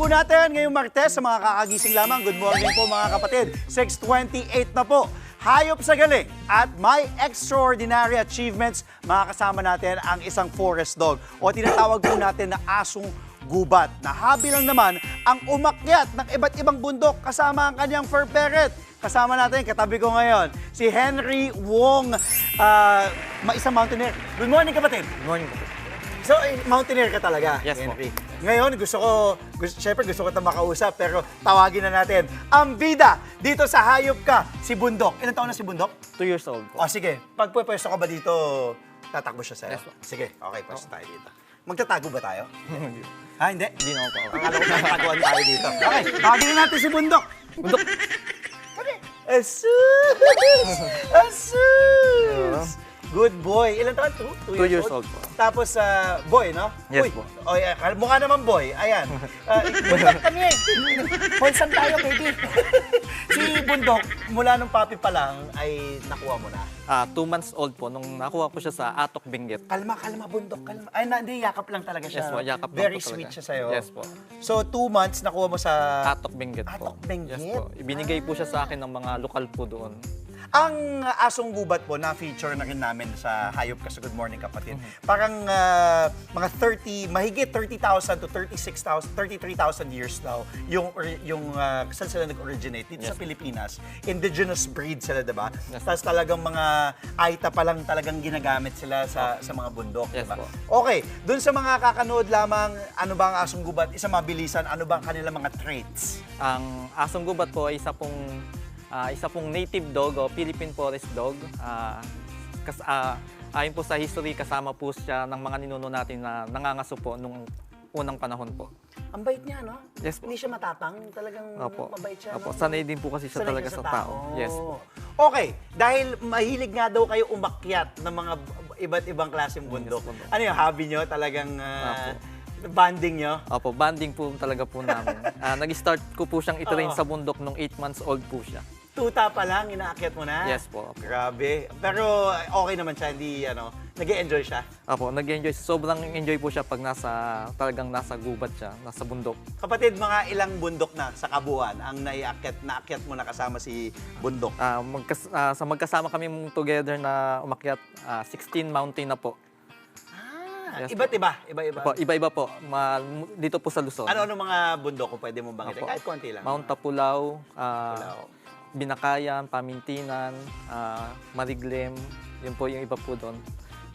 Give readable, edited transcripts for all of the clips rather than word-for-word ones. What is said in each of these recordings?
po natin ngayong Martes sa mga kakagising lamang. Good morning po mga kapatid. 6:28 na po. Hayop sa galing at may extraordinary achievements. Makakasama natin ang isang forest dog o tinatawag po natin na asong gubat. Nahabi lang naman ang umakyat ng iba't ibang bundok kasama ang kanyang fur parrot. Kasama natin, katabi ko ngayon, si Henry Wong, isang mountaineer. Good morning kapatid. Good morning po. So, mountaineer ka talaga, Yes, Henry. Ngayon, syempre gusto ko ito makausap, pero tawagin na natin ang bida dito sa Hayop Ka, si Bundok. Ilan taon na si Bundok? 2 years old po. O sige, pag pwesto ka ba dito, tatakbo siya sa'yo? Yes, po. Sige, okay, pwesto tayo dito. Magtatago ba tayo? Ha, hindi? Hindi na po. Akala ko tataguan tayo dito. Okay, tawagin na natin si Bundok. Bundok. Asus! Asus! Good boy. Ilan taon? 2 2 years old po. Tapos, boy, no? Yes Uy, po. Oh, yeah, mukha naman boy. Ayan. Bundok kami eh. Wholesome tayo, baby. Si Bundok, mula nung papi pa lang, ay nakuha mo na. 2 months old po nung nakuha ko siya sa Atok Benguet. Kalma, Bundok, kalma. Ay, hindi, yakap lang talaga siya. Yes po, yakap lang Very po talaga. sweet siya sa'yo. Yes po. So, 2 months nakuha mo sa... Atok Benguet po. Atok Benguet? Yes po. Ibinigay po siya sa akin ng mga lokal po doon. Ang asong gubat po, na-feature na rin namin sa Hayop Ka sa Good Morning Kapatid. Parang mga mahigit 30,000 to 36,000, 33,000 years daw yung saan sila nag-originate dito sa Pilipinas. Indigenous breed sila, diba? Yes. Tapos talagang mga Aita pa lang talagang ginagamit sila sa mga bundok, Yes diba? po. Okay, dun sa mga kakanood lamang, ano ba ang asong gubat? Isang mabilisan, ano ba ang kanilang mga traits? Ang asong gubat po ay isa pong native dog o Philippine forest dog. Ayon po sa history, kasama po siya ng mga ninuno natin na nangangaso po nung unang panahon po. Ang bait niya, no? Yes po. Hindi siya matapang, talagang Opo. mabait siya. Opo. no? Sanay din po kasi siya Sanay talaga siya sa tao. Yes po. Okay, dahil mahilig nga daw kayo umakyat ng mga iba't ibang klaseng bundok. bundok. Ano yung hobby nyo? Talagang Opo. banding nyo? Opo, banding po talaga po namin. Nag-start ko po siyang itrain Oo. sa bundok nung 8 months old po siya. Tuta pa lang, inaakyat mo na? Yes po. Grabe. Pero okay naman siya, hindi nag-e-enjoy siya. Opo, nag-enjoy. Sobrang enjoy po siya pag talagang nasa gubat siya, nasa bundok. Kapatid, mga ilang bundok na sa kabuuan ang naakyat mo na kasama si Bundok? Magkasama kami together na umakyat, 16 mountain na po. Yes po. Iba't iba? Iba-iba? Opo, iba-iba po. Dito po sa Luzon. Ano mga bundok kung pwede mong bangitin? Opo. Kahit konti lang. Mount Tapulaw, Tapulaw. Binakayan, Pamintinan, Mariglem, yun po yung iba po doon.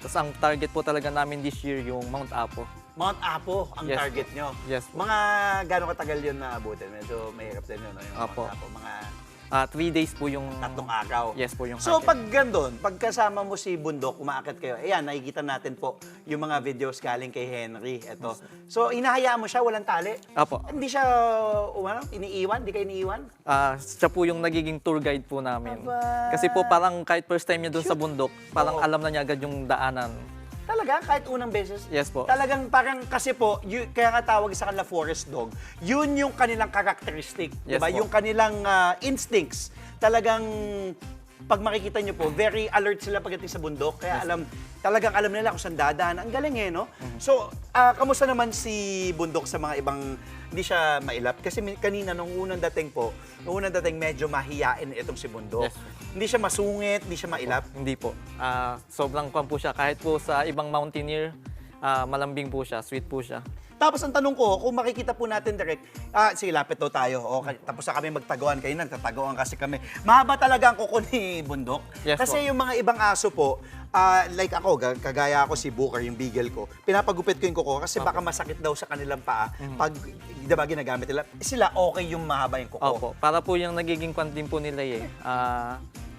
Tapos ang target po talaga namin this year yung Mount Apo. Mount Apo ang Yes target po. nyo. Yes po. Mga gano'ng katagal yun na abutin? Medyo mahirap din yun, no? Yung Apo. Mount Apo. Mga 3 days po yung... 3 araw. Yes po yung So hiking. pag gandun, pagkasama mo si Bundok, umaakit kayo, ayan, nakikita natin po yung mga videos galing kay Henry. Ito. So hinahayaan mo siya, walang tali? Apo. Hindi siya, iniiwan? Hindi kayo iniiwan? Siya po yung nagiging tour guide po namin. Aba. Kasi po parang kahit first time niya doon sa bundok, parang Oo. alam na niya agad yung daanan. Talaga? Kahit unang beses? Yes po. Talagang parang kasi po, kaya nga tawag sa kanila forest dog, yun yung kanilang characteristic. Yes diba? po. Yung kanilang instincts. Talagang pag makikita nyo po, very alert sila pagdating sa bundok. Kaya talagang alam nila kung saan dadaan. Ang galing eh, no? So, kamusta naman si Bundok sa mga ibang, hindi siya mailap? Kasi kanina, nung unang dating medyo mahiyain itong si Bundok. Yes. Hindi siya masungit, hindi siya mailap. Hindi po. Sobrang kwan po siya. Kahit po sa ibang mountaineer, malambing po siya, sweet po siya. Tapos ang tanong ko, kung makikita po natin direct, sige, lapit daw tayo. Tapos na kami magtaguan. Kayo nagtataguan kasi kami. Mahaba talaga ang kuko ni Bundok. Yes Kasi po. yung mga ibang aso po, like ako, kagaya ako si Booker, yung beagle ko, pinapagupit ko yung kuko kasi baka masakit daw sa kanilang paa. Pag, diba, ginagamit nila, sila okay yung mahaba yung kuko. Opo. Para po yung nagiging kwan din po nila eh.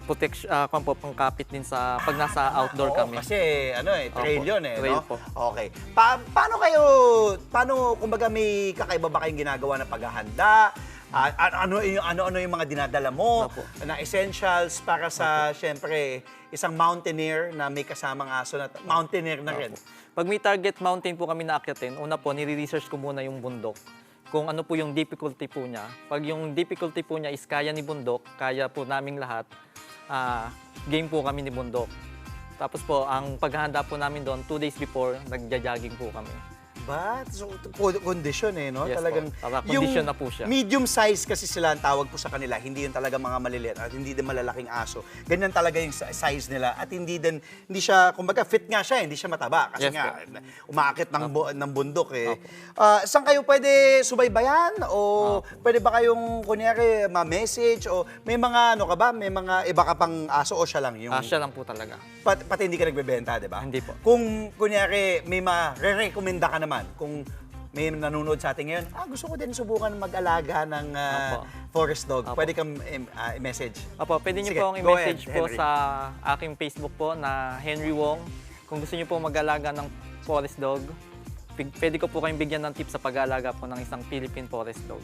Protection, pangkapit din sa pag nasa outdoor Oo, ano kami. kasi trail Opo, yun trail no? po. Okay. Paano, kumbaga may kakaiba ba kayong ginagawa na paghahanda? Ano yung mga dinadala mo Opo. na essentials para sa, syempre, isang mountaineer na may kasamang aso na mountaineer na rin? Pag may target mountain po kami naakyatin, una po, nire-research ko muna yung bundok. Kung ano po yung difficulty po niya. Pag yung difficulty po niya is kaya ni bundok, kaya po naming lahat, game po kami ni bundok. Tapos po, ang paghahanda po namin doon, 2 days before, nagja-jogging po kami. But, so, condition no? Yes Talagang, po. Condition na po siya. medium size kasi sila ang tawag po sa kanila. Hindi yun talaga mga maliliit at hindi din malalaking aso. Ganyan talaga yung size nila at hindi siya, kumbaga fit nga siya, hindi siya mataba. Kasi Yes nga, umaakit ng bundok saan kayo pwede subaybayan? O pwede ba kayong, kunyari, ma-message? O may mga, ano ka ba? May mga iba ka pang aso o siya lang? Yung, Siya lang po talaga. pati hindi ka nagbebenta, di ba? Hindi po. Kung, kunyari, may ma-re-recommenda ka naman, kung may nanonood sa atin ngayon, gusto ko din subukan mag-alaga ng forest dog. Opo. Pwede kang i-message. Opo, pwede niyo Sige, po akong go i-message ahead, po Henry. sa aking Facebook po na Henry Wong. Kung gusto niyo po mag-alaga ng forest dog, pwede ko po kayong bigyan ng tips sa pag-alaga po ng isang Philippine forest dog.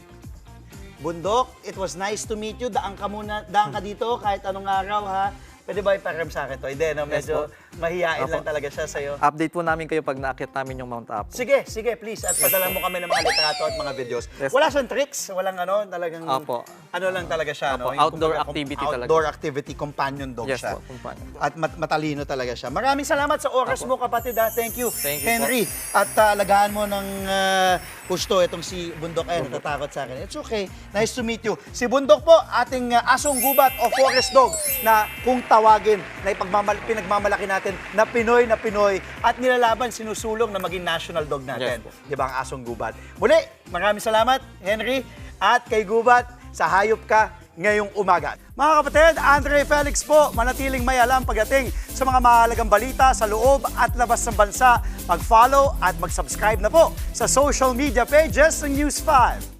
Bundok, it was nice to meet you. Daan ka dito kahit anong araw, ha? Pwede ba iparam sa akin to? Hindi, no? Medyo mahihain lang talaga siya sa'yo. Update po namin kayo pag naakyat namin yung Mount Apo. Sige, please. At padala mo kami ng mga litrato at mga videos. Yes, Wala siyang tricks, walang talagang Opo. ano lang talaga siya, Opo, Yung outdoor kumbaga, activity talaga. Outdoor activity, companion dog Yes siya. po, companion dog. At matalino talaga siya. Maraming salamat sa oras mo, kapatid. Thank you, Thank you Henry. At alagaan mo ng gusto itong si Bundok. Natatakot sa akin. It's okay. Nice to meet you. Si Bundok po, ating asong gubat o forest dog na kung tawagin na pinagmamalaki natin na Pinoy at nilalaban, sinusulong na maging national dog natin. Yes po. Di ba ang asong gubat? Muli, maraming salamat, Henry, at kay Gubat sa hayop ka ngayong umaga. Mga kapatid, Andre Felix po, manatiling may alam pagdating sa mga mahalagang balita sa loob at labas ng bansa. Mag-follow at mag-subscribe na po sa social media pages ng News 5.